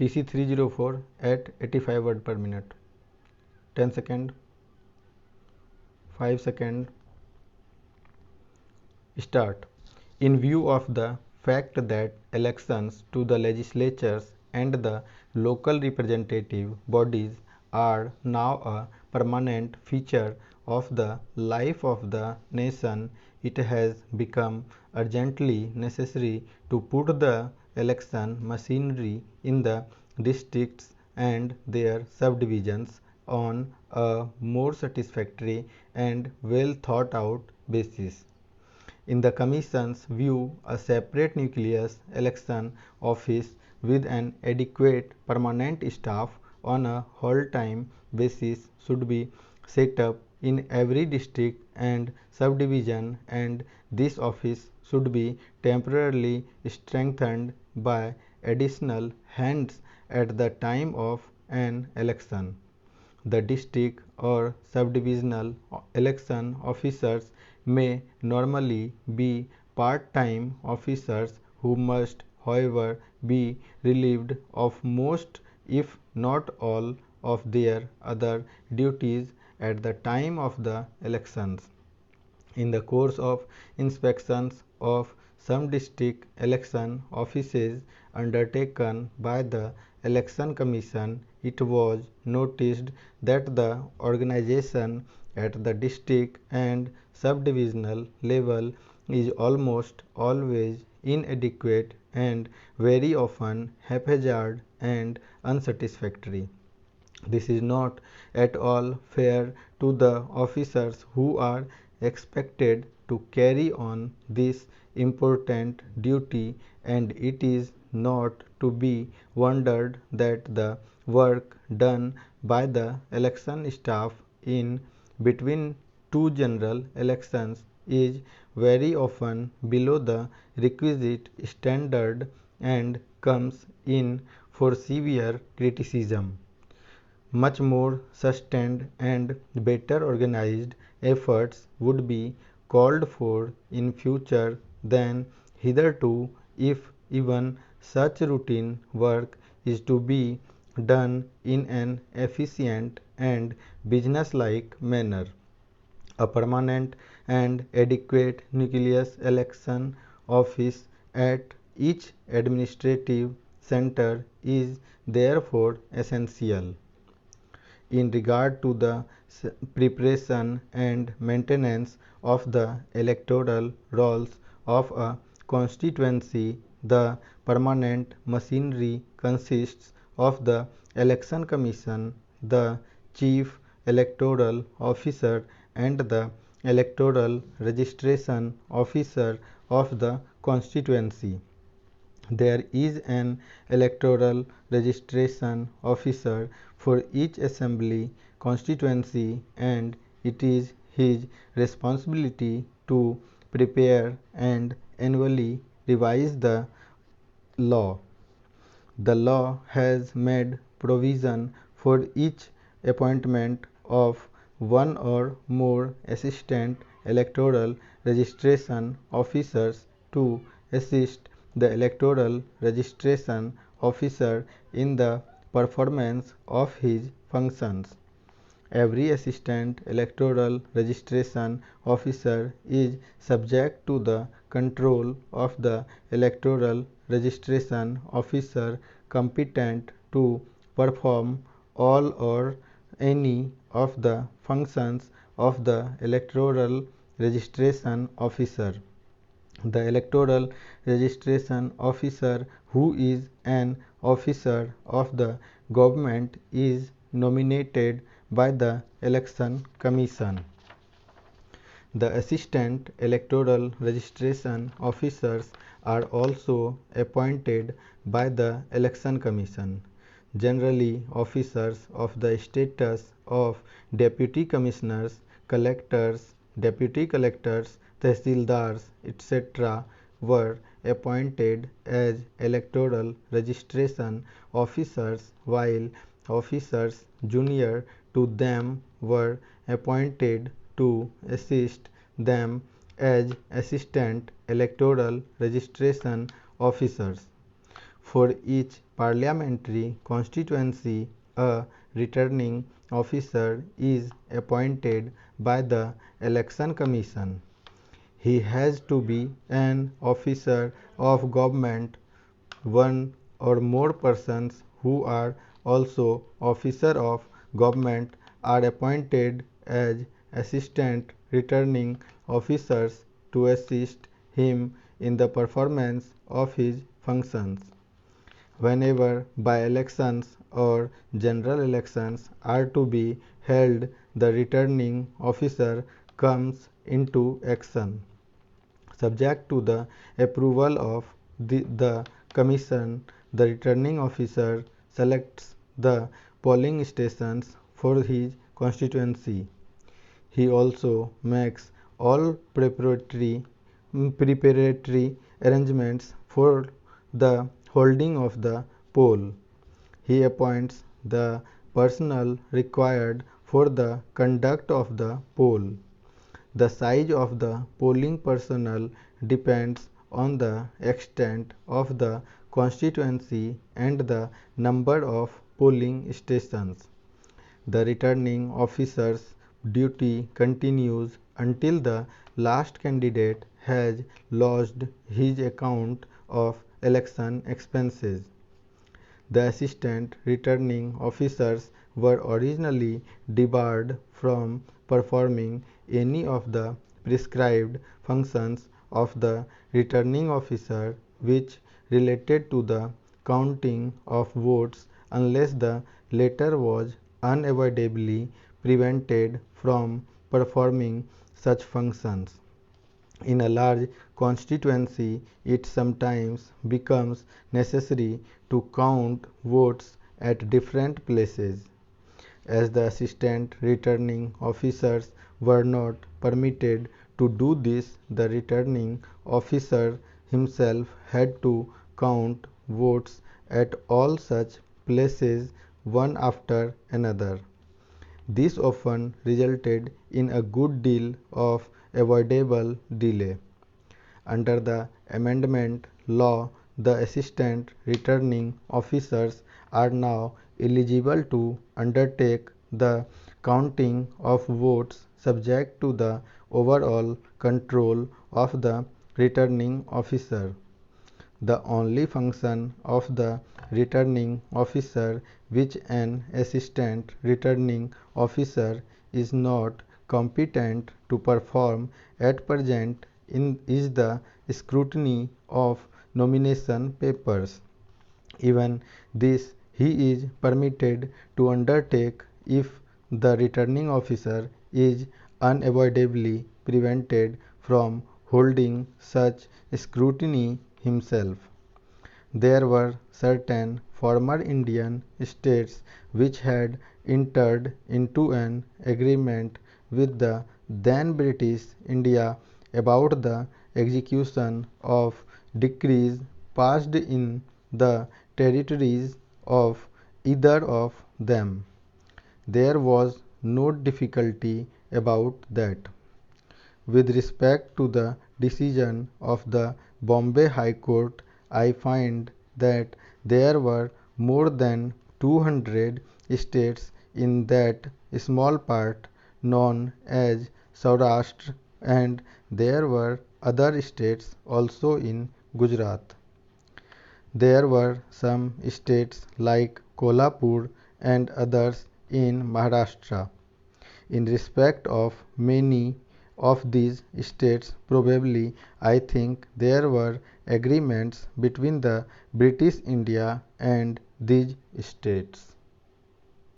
TC304 at 85 word per minute. 10 second, 5 second, start. In view of the fact that elections to the legislatures and the local representative bodies are now a permanent feature of the life of the nation, it has become urgently necessary to put the election machinery in the districts and their subdivisions on a more satisfactory and well thought out basis. In the Commission's view, a separate nucleus election office with an adequate permanent staff on a whole-time basis should be set up in every district and subdivision, and this office should be temporarily strengthened by additional hands at the time of an election. The district or subdivisional election officers may normally be part-time officers who must, however, be relieved of most, if not all, of their other duties at the time of the elections. In the course of inspections of some district election offices undertaken by the Election Commission, it was noticed that the organization at the district and subdivisional level is almost always inadequate and very often haphazard and unsatisfactory. This is not at all fair to the officers who are expected to carry on this important duty, and it is not to be wondered that the work done by the election staff in between two general elections is very often below the requisite standard and comes in for severe criticism. Much more sustained and better organized efforts would be called for in future than hitherto if even such routine work is to be done in an efficient and businesslike manner. A permanent and adequate nucleus election office at each administrative center is therefore essential. In regard to the preparation and maintenance of the electoral rolls of a constituency, the permanent machinery consists of the Election Commission, the Chief Electoral Officer, and the Electoral Registration Officer of the constituency. There is an electoral registration officer for each assembly constituency, and it is his responsibility to prepare and annually revise the law. The law has made provision for each appointment of one or more assistant electoral registration officers to assist the electoral registration officer in the performance of his functions. Every assistant electoral registration officer is subject to the control of the electoral registration officer competent to perform all or any of the functions of the electoral registration officer. The electoral registration officer, who is an officer of the government, is nominated by the Election Commission. The assistant electoral registration officers are also appointed by the Election Commission. Generally, officers of the status of deputy commissioners, collectors, deputy collectors, tehsildars, etc. were appointed as electoral registration officers, while officers junior to them were appointed to assist them as assistant electoral registration officers. For each parliamentary constituency, a returning officer is appointed by the Election Commission. He has to be an officer of government. One or more persons who are also officer of government are appointed as assistant returning officers to assist him in the performance of his functions. Whenever by-elections or general elections are to be held, the returning officer comes into action. Subject to the approval of the commission, the returning officer selects the polling stations for his constituency. He also makes all preparatory arrangements for the holding of the poll. He appoints the personnel required for the conduct of the poll. The size of the polling personnel depends on the extent of the constituency and the number of polling stations. The returning officer's duty continues until the last candidate has lodged his account of election expenses. The assistant returning officers were originally debarred from performing any of the prescribed functions of the returning officer which related to the counting of votes unless the latter was unavoidably prevented from performing such functions. In a large constituency, it sometimes becomes necessary to count votes at different places. As the assistant returning officers were not permitted to do this, the returning officer himself had to count votes at all such places one after another. This often resulted in a good deal of avoidable delay. Under the amendment law, the assistant returning officers are now eligible to undertake the counting of votes subject to the overall control of the returning officer. The only function of the returning officer which an assistant returning officer is not competent to perform at present is the scrutiny of nomination papers. Even this he is permitted to undertake if the returning officer is unavoidably prevented from holding such scrutiny himself. There were certain former Indian states which had entered into an agreement with the then British India about the execution of decrees passed in the territories of either of them. There was no difficulty about that. With respect to the decision of the Bombay High Court, I find that there were more than 200 states in that small part known as Saurashtra, and there were other states also in Gujarat. There were some states like Kolhapur and others in Maharashtra. In respect of many of these states, probably I think there were agreements between the British India and these states.